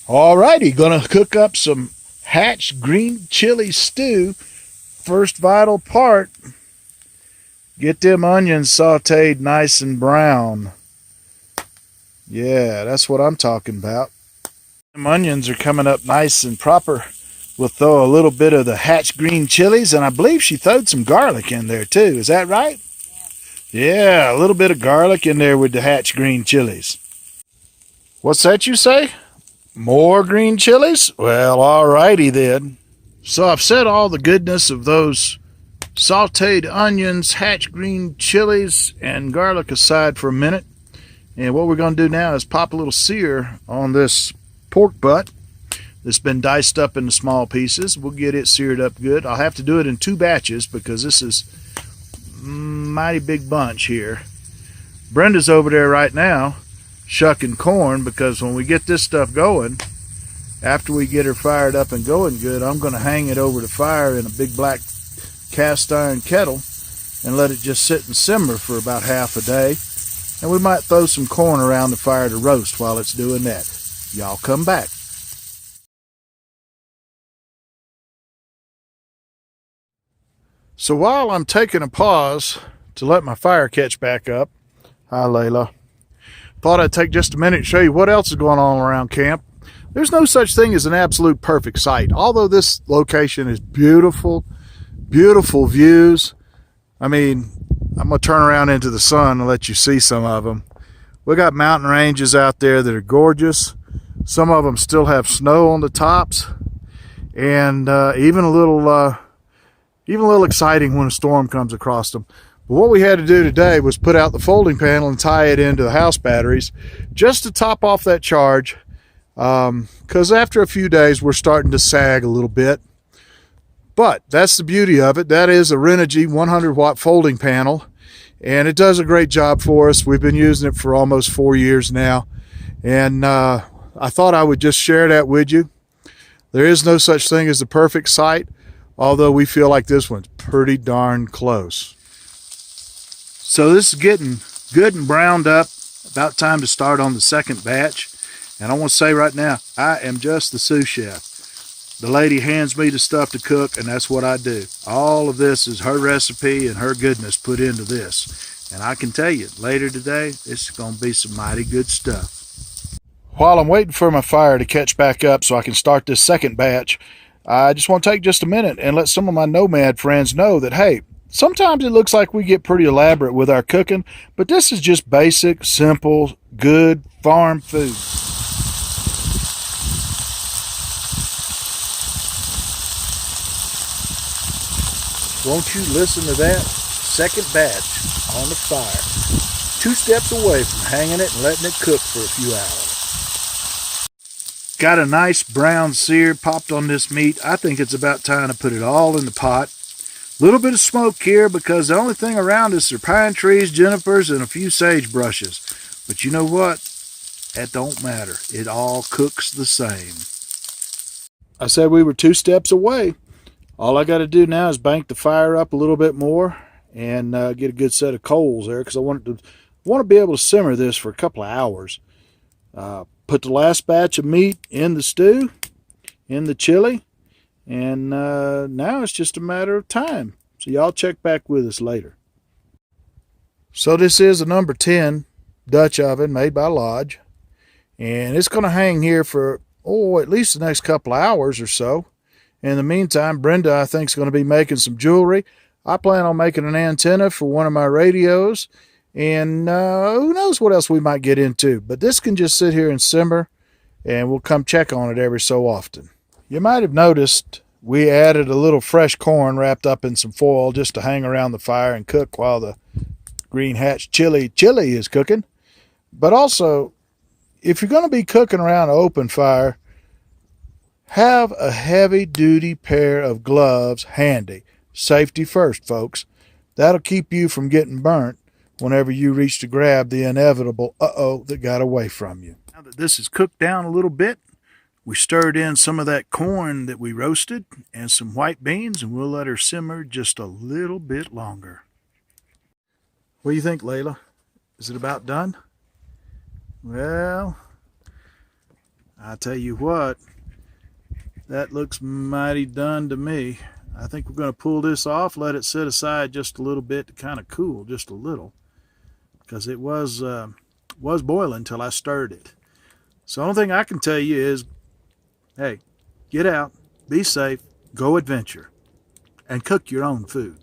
Alrighty, gonna cook up some Hatch Green Chile stew. First vital part, get them onions sauteed nice and brown. Yeah, that's what I'm talking about. Them onions are coming up nice and proper. We'll throw a little bit of the Hatch Green Chilies, and I believe she throwed some garlic in there too. Is that right? Yeah, a little bit of garlic in there with the Hatch Green Chilies. What's that you say? More green chilies? Well, alrighty then. So I've set all the goodness of those sauteed onions, Hatch green chilies, and garlic aside for a minute. And what we're going to do now is pop a little sear on this pork butt that's been diced up into small pieces. We'll get it seared up good. I'll have to do it in 2 batches because this is a mighty big bunch here. Brenda's over there right now shucking corn, because when we get this stuff going, after we get her fired up and going good, I'm going to hang it over the fire in a big black cast iron kettle and let it just sit and simmer for about half a day. And we might throw some corn around the fire to roast while it's doing that. Y'all come back. So while I'm taking a pause to let my fire catch back up, hi Layla, thought I'd take just a minute and show you what else is going on around camp. There's no such thing as an absolute perfect site. Although this location is beautiful, beautiful views. I mean, I'm going to turn around into the sun and let you see some of them. We got mountain ranges out there that are gorgeous. Some of them still have snow on the tops, and even a little exciting when a storm comes across them. But what we had to do today was put out the folding panel and tie it into the house batteries just to top off that charge, because after a few days we're starting to sag a little bit. But that's the beauty of it. That is a Renogy 100 watt folding panel, and it does a great job for us. We've been using it for almost 4 years now, and I thought I would just share that with you. There is no such thing as the perfect site, although we feel like this one's pretty darn close. So this is getting good and browned up. About time to start on the second batch. And I want to say right now, I am just the sous chef. The lady hands me the stuff to cook, and that's what I do. All of this is her recipe and her goodness put into this. And I can tell you, later today, it's going to be some mighty good stuff. While I'm waiting for my fire to catch back up so I can start this second batch, I just want to take just a minute and let some of my nomad friends know that, hey, sometimes it looks like we get pretty elaborate with our cooking, but this is just basic, simple, good farm food. Won't you listen to that? Second batch on the fire. 2 steps away from hanging it and letting it cook for a few hours. Got a nice brown sear popped on this meat. I think it's about time to put it all in the pot. Little bit of smoke here because the only thing around us are pine trees, junipers, and a few sage brushes. But you know what? That don't matter. It all cooks the same. I said we were 2 steps away. All I got to do now is bank the fire up a little bit more and get a good set of coals there, because I want to be able to simmer this for a couple of hours. Put the last batch of meat in the stew, in the chili. And now it's just a matter of time. So y'all check back with us later. So this is a number 10 Dutch oven made by Lodge. And it's going to hang here for, at least the next couple of hours or so. In the meantime, Brenda, I think, is going to be making some jewelry. I plan on making an antenna for one of my radios. And who knows what else we might get into. But this can just sit here and simmer, and we'll come check on it every so often. You might have noticed we added a little fresh corn wrapped up in some foil just to hang around the fire and cook while the Green Hatch chili is cooking. But also, if you're going to be cooking around an open fire, have a heavy-duty pair of gloves handy. Safety first, folks. That'll keep you from getting burnt whenever you reach to grab the inevitable that got away from you. Now that this is cooked down a little bit, we stirred in some of that corn that we roasted and some white beans, and we'll let her simmer just a little bit longer. What do you think, Layla? Is it about done? Well, I tell you what, that looks mighty done to me. I think we're going to pull this off, let it sit aside just a little bit to kind of cool just a little, because it was boiling until I stirred it. So the only thing I can tell you is, hey, get out, be safe, go adventure, and cook your own food.